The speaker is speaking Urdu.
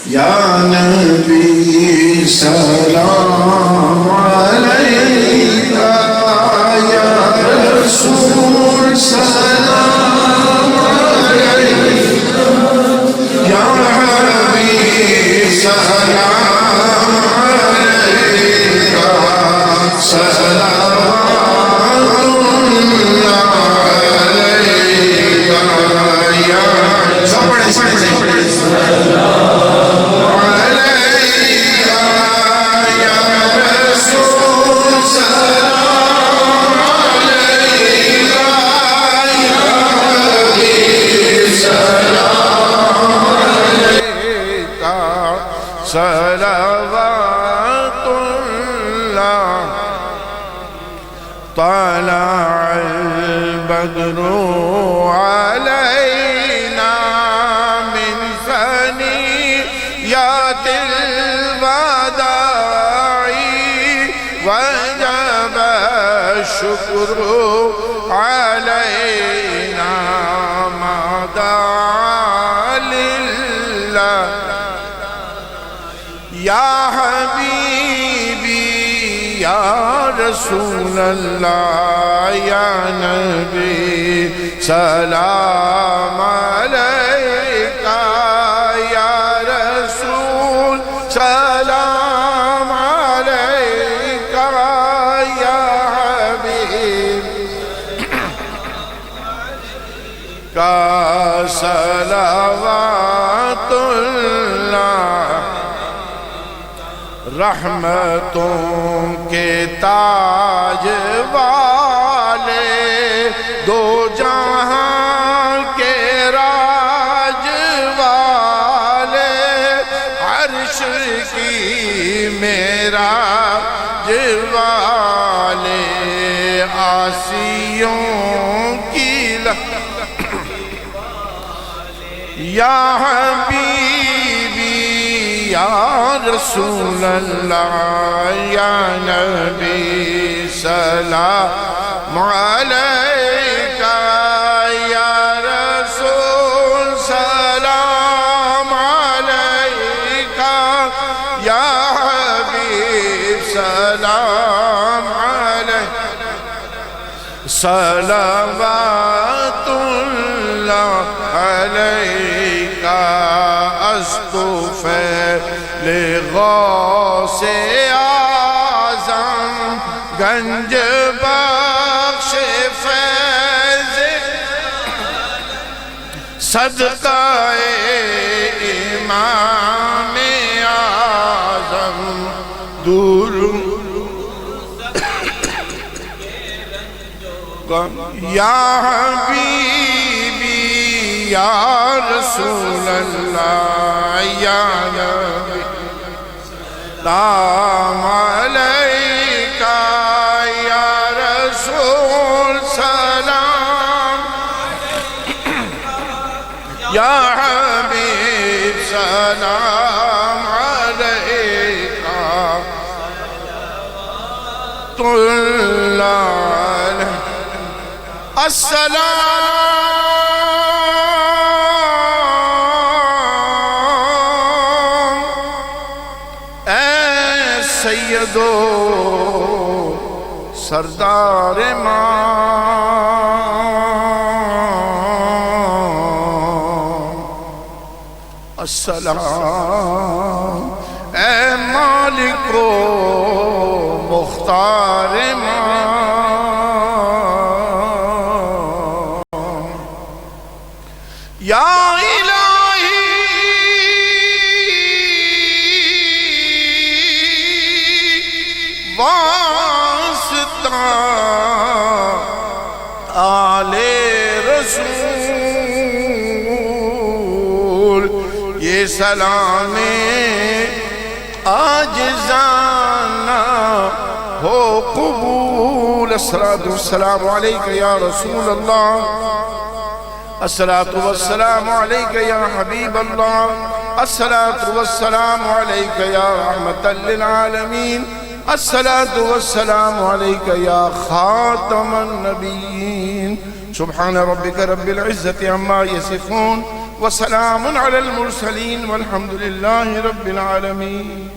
یا نبی سلام علیکہ، یا رسول سلام علیکہ، یا حبیب سلام علیکہ، صلوات اللہ علیکہ، یا صلوات اللہ طلع البدر علينا من ثنيات الوداع وجب الشكر علينا ما دعا لله یا حبیبی یا رسول اللہ، یا نبی سلام علیکہ، یا رسول سلام علیکہ، یا حبیب کا صلوات اللہ، رحمتوں کے تاج والے، دو جہاں کے راج والے، عرش کی معراج والے، آسیوں کی یا حبیبی یا رسول اللہ، یا نبی سلام علیکہ، یا رسول سلام علیکہ، یا حبیب سلام علیکہ، صلوات اللہ علیکہ، اصطفیٰ غوث اعظم گنج بخش فیض صدقہ امام اعظم دور یا حبیبی یا رسول اللہ، یا نبی سلام علیکہ، یا رسول سلام، یا حبیب سلام علیکہ، السلام اے سیدو سردار السلام اے مالک و مختار یا الہی واسطہ آل رسول، یہ سلام عاجزانہ ہو قبول، الصلاۃ والسلام علیکہ یا رسول اللہ، الصلاۃ والسلام علیکہ یا حبیب اللہ، الصلاۃ والسلام علیکہ یا رحمۃ للعالمین، الصلاۃ والسلام علیکہ یا خاتم النبیین، سبحان ربک رب العزت عما یصفون، وسلام على المرسلين والحمد لله رب العالمين.